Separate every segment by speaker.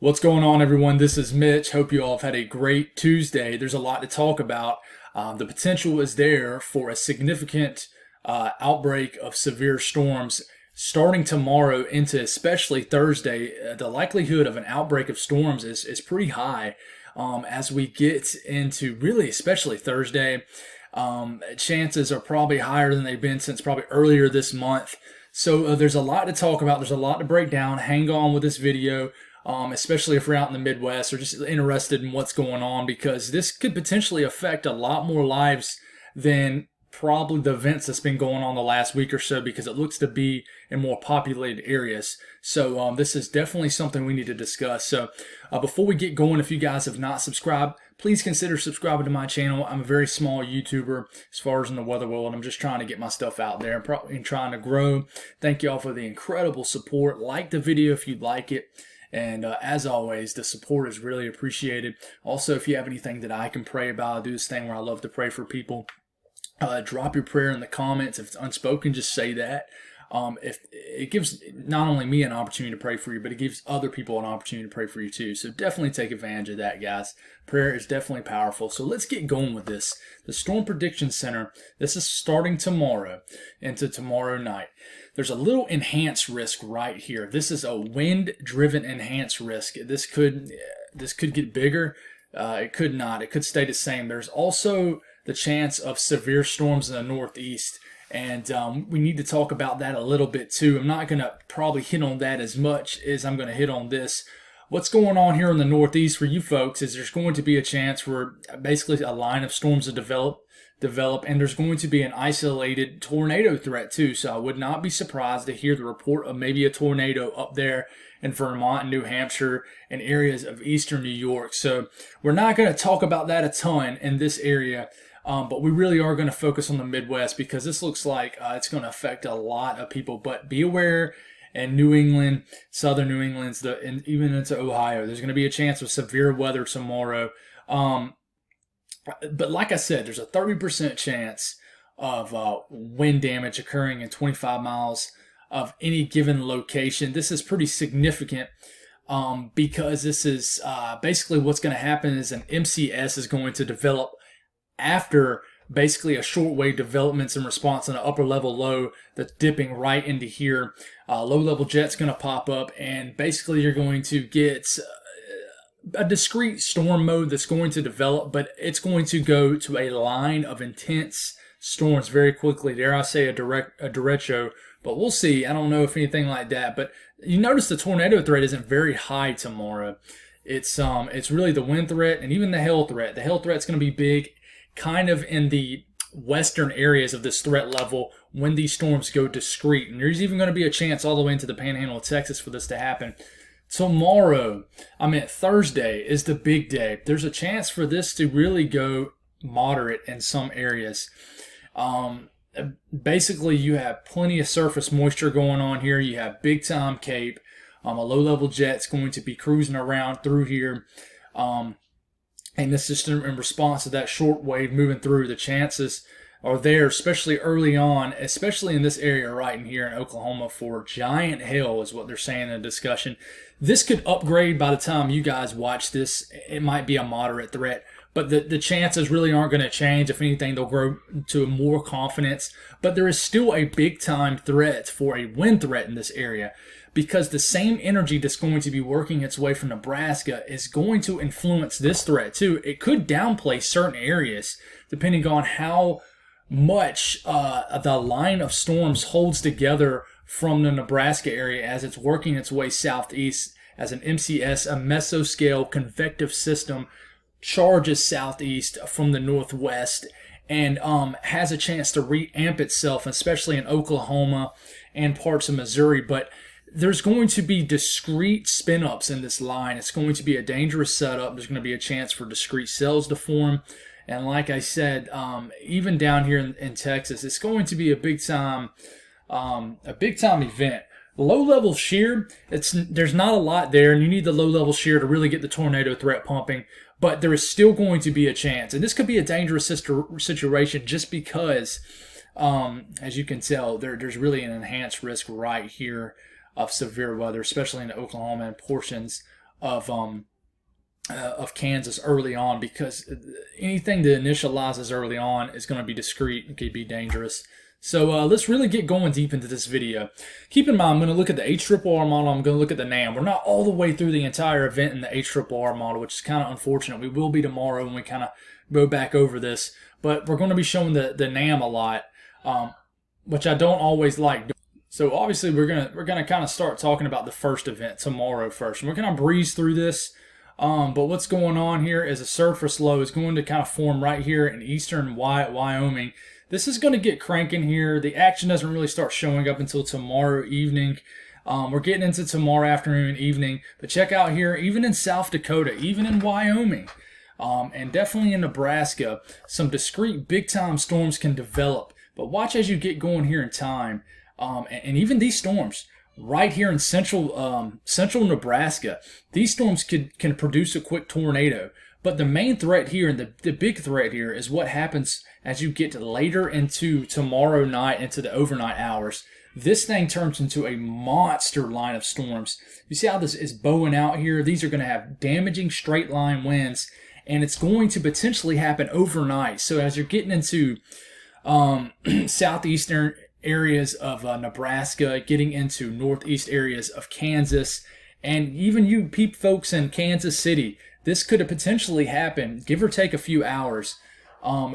Speaker 1: What's going on, everyone? This is Mitch. Hope you all have had a great Tuesday. There's a lot to talk about. The potential is there for a significant outbreak of severe storms starting tomorrow into especially Thursday. The likelihood of an outbreak of storms is pretty high as we get into really especially Thursday. Chances are probably higher than they've been since probably earlier this month. So there's a lot to talk about. There's a lot to break down. Hang on with this video. Especially if we're out in the Midwest or just interested in what's going on, because this could potentially affect a lot more lives than probably the events that's been going on the last week or so, because it looks to be in more populated areas. So this is definitely something we need to discuss. So before we get going, if you guys have not subscribed, please consider subscribing to my channel. I'm a very small YouTuber as far as in the weather world. I'm just trying to get my stuff out there and trying to grow. Thank you all for the incredible support. Like the video if you'd like it. And as always, the support is really appreciated. Also, if you have anything that I can pray about, I do this thing where I love to pray for people. Drop your prayer in the comments. If it's unspoken, just say that. If it gives not only me an opportunity to pray for you, but it gives other people an opportunity to pray for you too. So definitely take advantage of that, guys. Prayer is definitely powerful. So let's get going with this. The Storm Prediction Center, this is starting tomorrow into tomorrow night. There's a little enhanced risk right here. This is a wind-driven enhanced risk. This could get bigger. It could not. It could stay the same. There's also the chance of severe storms in the Northeast. And we need to talk about that a little bit too. I'm not going to probably hit on that as much as I'm going to hit on this. What's going on here in the Northeast for you folks is there's going to be a chance for basically a line of storms to develop, and there's going to be an isolated tornado threat too. So I would not be surprised to hear the report of maybe a tornado up there in Vermont and New Hampshire and areas of eastern New York. So we're not going to talk about that a ton in this area. But we really are going to focus on the Midwest, because this looks like it's going to affect a lot of people. But be aware, in New England, southern New England, and even into Ohio, there's going to be a chance of severe weather tomorrow. But like I said, there's a 30% chance of wind damage occurring in 25 miles of any given location. This is pretty significant because this is basically what's going to happen is an MCS is going to develop after basically a shortwave developments in response to an upper level low that's dipping right into here. Low level jet's going to pop up, and basically you're going to get a discrete storm mode that's going to develop, but it's going to go to a line of intense storms very quickly. Dare I say a derecho, but we'll see. I don't know if anything like that, but you notice the tornado threat isn't very high tomorrow. It's really the wind threat and even the hail threat. The hail threat's going to be big, kind of in the western areas of this threat level when these storms go discrete. And there's even going to be a chance all the way into the panhandle of Texas for this to happen. Thursday is the big day. There's a chance for this to really go moderate in some areas. Basically, you have plenty of surface moisture going on here. You have big time Cape. A low-level jet's going to be cruising around through here. And this is in response to that short wave moving through. The chances are there, especially early on, especially in this area right in here in Oklahoma, for giant hail is what they're saying in the discussion. This could upgrade by the time you guys watch this. It might be a moderate threat, but the chances really aren't going to change. If anything, they'll grow to more confidence. But there is still a big-time threat for a wind threat in this area, because the same energy that's going to be working its way from Nebraska is going to influence this threat too. It could downplay certain areas depending on how much the line of storms holds together from the Nebraska area as it's working its way southeast as an MCS, a mesoscale convective system, charges southeast from the northwest and has a chance to re-amp itself, especially in Oklahoma and parts of Missouri. But there's going to be discrete spin-ups in this line. It's going to be a dangerous setup. There's going to be a chance for discrete cells to form. And like I said, even down here in Texas, it's going to be a big-time event. Low-level shear, there's not a lot there, and you need the low-level shear to really get the tornado threat pumping. But there is still going to be a chance. And this could be a dangerous situation just because, as you can tell, there's really an enhanced risk right here of severe weather, especially in Oklahoma and portions of Kansas early on, because anything that initializes early on is going to be discrete and could be dangerous. So let's really get going deep into this video. Keep in mind, I'm going to look at the HRRR model. I'm going to look at the NAM. We're not all the way through the entire event in the HRRR model, which is kind of unfortunate. We will be tomorrow when we kind of go back over this. But we're going to be showing the NAM a lot, which I don't always like. So obviously we're gonna kind of start talking about the first event tomorrow first. And we're going to breeze through this. But what's going on here is a surface low is going to kind of form right here in eastern Wyoming. This is going to get cranking here. The action doesn't really start showing up until tomorrow evening. We're getting into tomorrow afternoon and evening. But check out here, even in South Dakota, even in Wyoming, and definitely in Nebraska, some discrete big-time storms can develop. But watch as you get going here in time. And even these storms right here in central Nebraska, these storms can produce a quick tornado. But the main threat here, and the big threat here, is what happens as you get later into tomorrow night, into the overnight hours. This thing turns into a monster line of storms. You see how this is bowing out here? These are going to have damaging straight line winds, and it's going to potentially happen overnight. So as you're getting into southeastern areas of Nebraska, getting into northeast areas of Kansas, and even you folks in Kansas City, this could have potentially happened, give or take a few hours.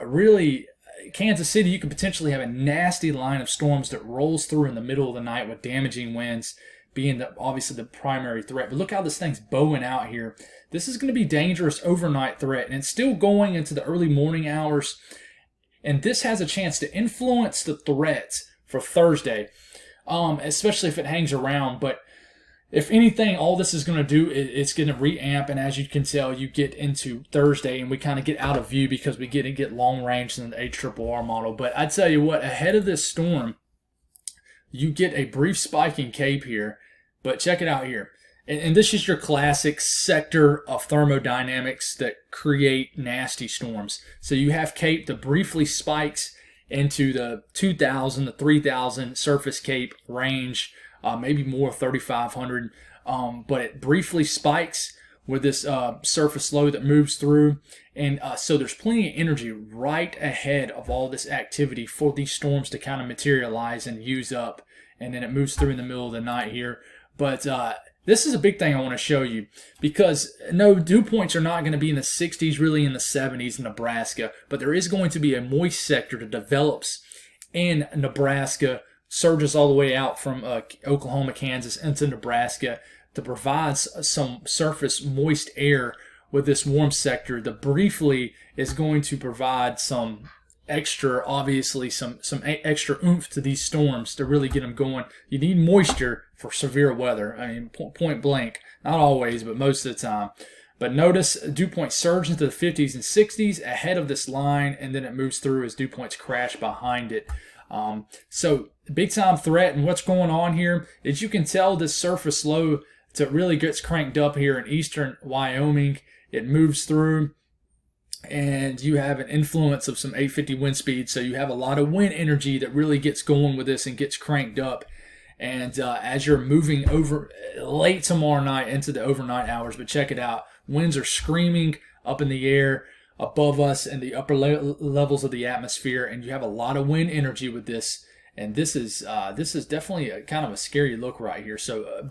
Speaker 1: Really, Kansas City, you could potentially have a nasty line of storms that rolls through in the middle of the night with damaging winds being obviously the primary threat. But look how this thing's bowing out here. This is going to be dangerous overnight threat, and it's still going into the early morning hours. And this has a chance to influence the threats for Thursday, especially if it hangs around. But if anything, all this is going to do is it's going to reamp, and as you can tell, you get into Thursday, and we kind of get out of view because we get long range in the HRRR model. But I tell you what, ahead of this storm, you get a brief spike in CAPE here. But check it out here. And this is your classic sector of thermodynamics that create nasty storms. So you have CAPE that briefly spikes into the 2,000 to 3,000 surface CAPE range, maybe more, 3,500. But it briefly spikes with this surface low that moves through. And so there's plenty of energy right ahead of all this activity for these storms to kind of materialize and use up. And then it moves through in the middle of the night here. But this is a big thing I want to show you, because no, dew points are not going to be in the 60s, really in the 70s in Nebraska, but there is going to be a moist sector that develops in Nebraska, surges all the way out from Oklahoma, Kansas into Nebraska to provide some surface moist air with this warm sector that briefly is going to provide some extra, obviously some extra oomph to these storms to really get them going. You need moisture for severe weather. I mean, point blank. Not always, but most of the time. But notice dew points surge into the 50s and 60s ahead of this line, and then it moves through as dew points crash behind it. So big time threat. And what's going on here is you can tell this surface low that really gets cranked up here in eastern Wyoming. It moves through, and you have an influence of some 850 wind speed, so you have a lot of wind energy that really gets going with this and gets cranked up. And as you're moving over late tomorrow night into the overnight hours, but check it out, winds are screaming up in the air above us in the upper levels of the atmosphere, and you have a lot of wind energy with this. And this is definitely a kind of a scary look right here. So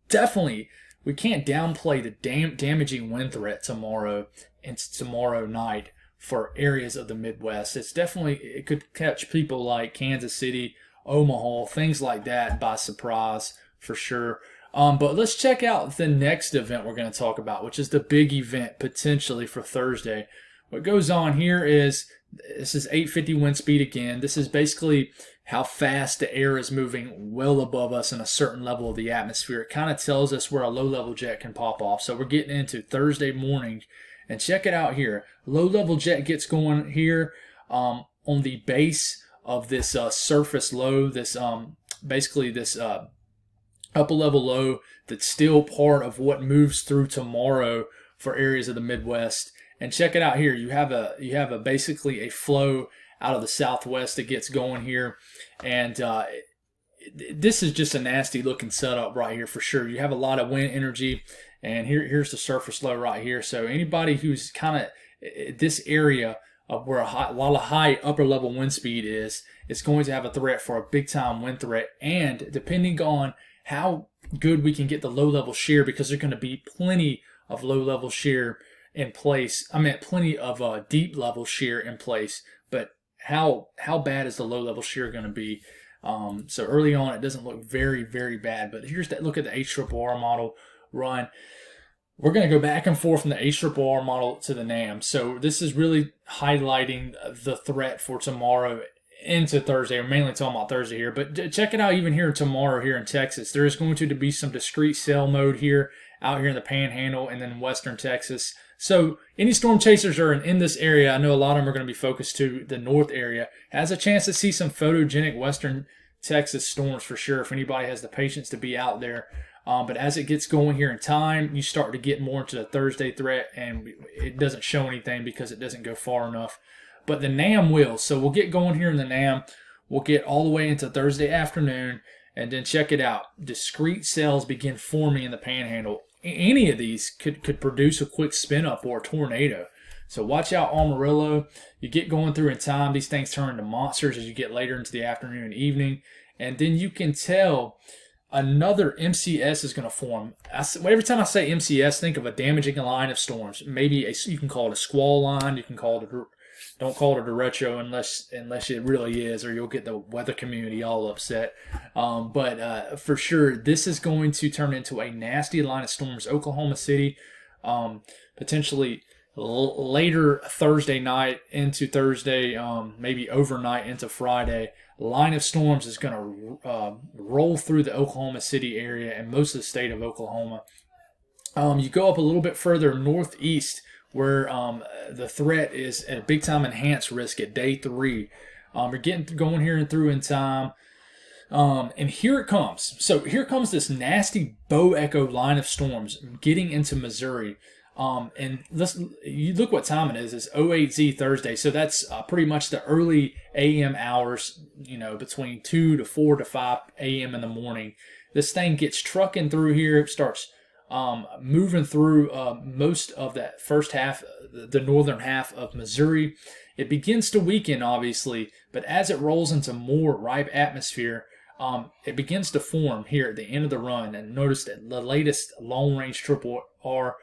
Speaker 1: definitely, we can't downplay the damaging wind threat tomorrow and tomorrow night for areas of the Midwest. It could catch people like Kansas City, Omaha, things like that by surprise for sure. But let's check out the next event we're going to talk about, which is the big event potentially for Thursday. What goes on here is this is 850 wind speed again. This is basically how fast the air is moving well above us in a certain level of the atmosphere. It kind of tells us where a low-level jet can pop off. So we're getting into Thursday morning. And check it out here. Low-level jet gets going here on the base of this surface low, this basically this upper-level low that's still part of what moves through tomorrow for areas of the Midwest. And check it out here. You have a basically a flow out of the southwest that gets going here, and this is just a nasty looking setup right here for sure. You have a lot of wind energy, And here's the surface low right here. So anybody who's kind of this area of where a lot of high upper level wind speed is, it's going to have a threat for a big time wind threat. And depending on how good we can get the low level shear, because there's going to be plenty of low level shear in place. I meant plenty of deep level shear in place, but how bad is the low level shear going to be? So early on, it doesn't look very, very bad. But here's that look at the HRRR model run. We're going to go back and forth from the HRRR model to the NAM. So this is really highlighting the threat for tomorrow into Thursday. We're mainly talking about Thursday here, but check it out even here tomorrow here in Texas. There is going to be some discrete cell mode here out here in the Panhandle and then western Texas. So any storm chasers are in this area, I know a lot of them are going to be focused to the north area, has a chance to see some photogenic western Texas storms for sure if anybody has the patience to be out there. But as it gets going here in time, you start to get more into the Thursday threat, and it doesn't show anything because it doesn't go far enough. But the NAM will. So we'll get going here in the NAM. We'll get all the way into Thursday afternoon, and then check it out. Discrete cells begin forming in the Panhandle. Any of these could produce a quick spin up or a tornado. So watch out, Amarillo. You get going through in time, these things turn into monsters as you get later into the afternoon and evening. And then you can tell another MCS is going to form. Every time I say MCS, think of a damaging line of storms. Maybe you can call it a squall line. You can call it don't call it a derecho unless it really is, or you'll get the weather community all upset. But for sure, this is going to turn into a nasty line of storms. Oklahoma City, potentially later Thursday night into Thursday, maybe overnight into Friday. Line of storms is going to roll through the Oklahoma City area and most of the state of Oklahoma. You go up a little bit further northeast, where the threat is at a big time enhanced risk at day 3. We're getting going here and through in time. And here it comes. So here comes this nasty bow echo line of storms getting into Missouri. And you look what time it is. It's 08Z Thursday. So that's pretty much the early AM hours, between 2 to 4 to 5 AM in the morning. This thing gets trucking through here. It starts moving through most of that first half, the northern half of Missouri. It begins to weaken, obviously, but as it rolls into more ripe atmosphere, it begins to form here at the end of the run. And notice that the latest long-range HRRR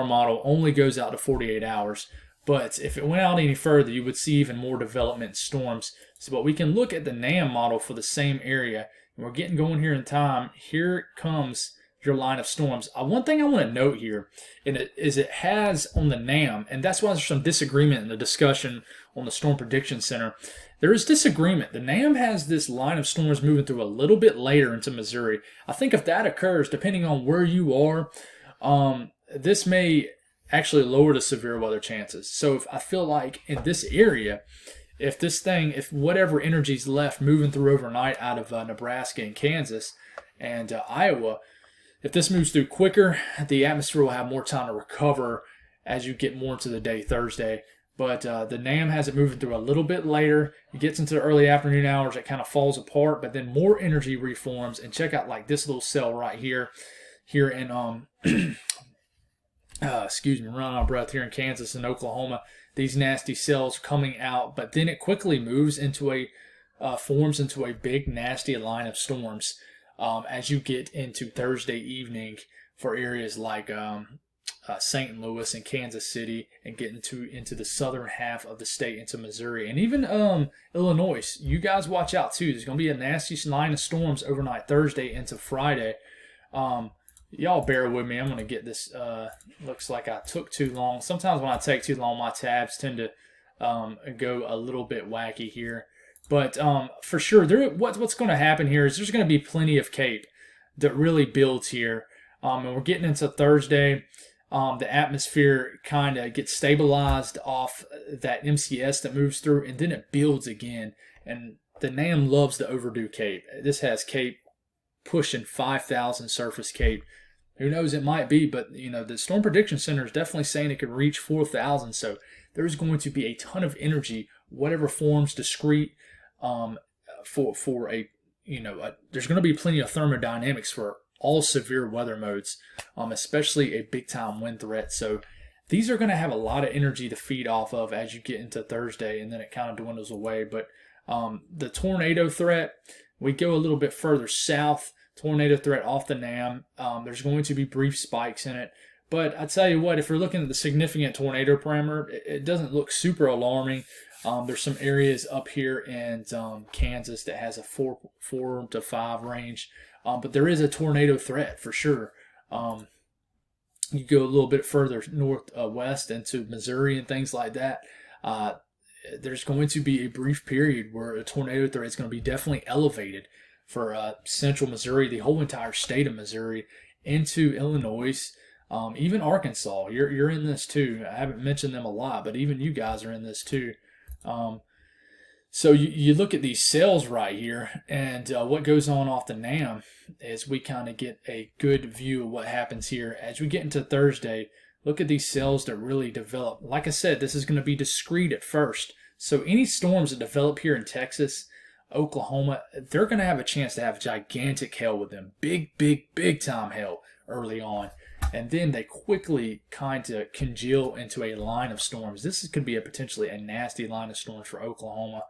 Speaker 1: model only goes out to 48 hours. But if it went out any further, you would see even more development storms. But we can look at the NAM model for the same area. And we're getting going here in time. Here comes your line of storms. One thing I want to note here is it has on the NAM, and that's why there's some disagreement in the discussion on the Storm Prediction Center. There is disagreement. The NAM has this line of storms moving through a little bit later into Missouri. I think if that occurs, depending on where you are, this may actually lower the severe weather chances. So if I feel like in this area, if whatever energy's left moving through overnight out of Nebraska and Kansas and Iowa, if this moves through quicker, the atmosphere will have more time to recover as you get more into the day Thursday. But the NAM has it moving through a little bit later. It gets into the early afternoon hours. It kind of falls apart, but then more energy reforms. And check out like this little cell right here in excuse me, running out of breath here in Kansas and Oklahoma. These nasty cells coming out, but then it quickly moves into forms into a big nasty line of storms. As you get into Thursday evening for areas like St. Louis and Kansas City, and get into the southern half of the state, into Missouri, and even Illinois. You guys watch out too. There's going to be a nasty line of storms overnight Thursday into Friday. Y'all bear with me. I'm going to get this. Looks like I took too long. Sometimes when I take too long, my tabs tend to go a little bit wacky here. But for sure, what's going to happen here is there's going to be plenty of CAPE that really builds here. And we're getting into Thursday. The atmosphere kind of gets stabilized off that MCS that moves through, and then it builds again. And the NAM loves to overdo CAPE. This has CAPE pushing 5,000 surface CAPE. Who knows, it might be, but the Storm Prediction Center is definitely saying it could reach 4,000. So there's going to be a ton of energy, whatever forms discrete. There's going to be plenty of thermodynamics for all severe weather modes, especially a big time wind threat. So these are going to have a lot of energy to feed off of as you get into Thursday, and then it kind of dwindles away. But the tornado threat, we go a little bit further south. Tornado threat off the NAM. There's going to be brief spikes in it. But I tell you what, if we're looking at the significant tornado parameter, it doesn't look super alarming. There's some areas up here in Kansas that has a 4 to 5 range. But there is a tornado threat for sure. You go a little bit further west into Missouri and things like that. There's going to be a brief period where a tornado threat is going to be definitely elevated for central Missouri, the whole entire state of Missouri, into Illinois, even Arkansas. You're in this too. I haven't mentioned them a lot, but even you guys are in this too. So you look at these cells right here, and what goes on off the NAM is we kind of get a good view of what happens here. As we get into Thursday, look at these cells that really develop. Like I said, this is going to be discrete at first. So any storms that develop here in Texas, Oklahoma, they're going to have a chance to have gigantic hail with them. Big time hail early on. And then they quickly kind of congeal into a line of storms. This could be potentially a nasty line of storms for Oklahoma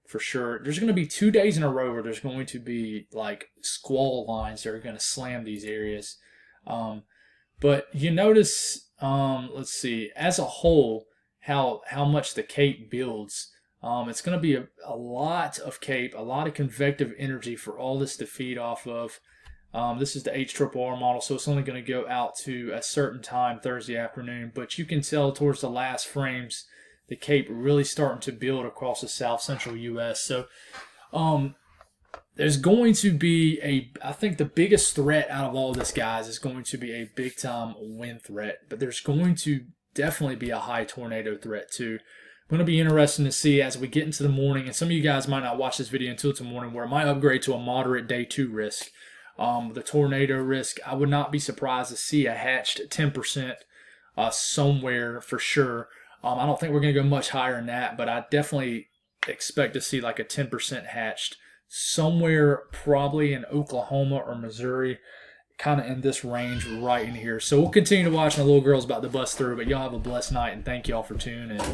Speaker 1: for sure. There's going to be 2 days in a row where there's going to be like squall lines that are going to slam these areas. But you notice, let's see, as a whole, how much the Cape builds. It's going to be a lot of Cape, a lot of convective energy for all this to feed off of. This is the HRRR model, so it's only going to go out to a certain time Thursday afternoon. But you can tell towards the last frames, the Cape really starting to build across the south central U.S. So there's going to be I think the biggest threat out of all this, guys, is going to be a big time wind threat. But there's going to definitely be a high tornado threat too. Going to be interesting to see as we get into the morning, and some of you guys might not watch this video until tomorrow morning, where it might upgrade to a moderate day 2 risk. The tornado risk, I would not be surprised to see a hatched 10% somewhere for sure. I don't think we're going to go much higher than that, but I definitely expect to see like a 10% hatched somewhere, probably in Oklahoma or Missouri, kind of in this range right in here. So we'll continue to watch, and the little girl's about to bust through, but y'all have a blessed night, and thank y'all for tuning in.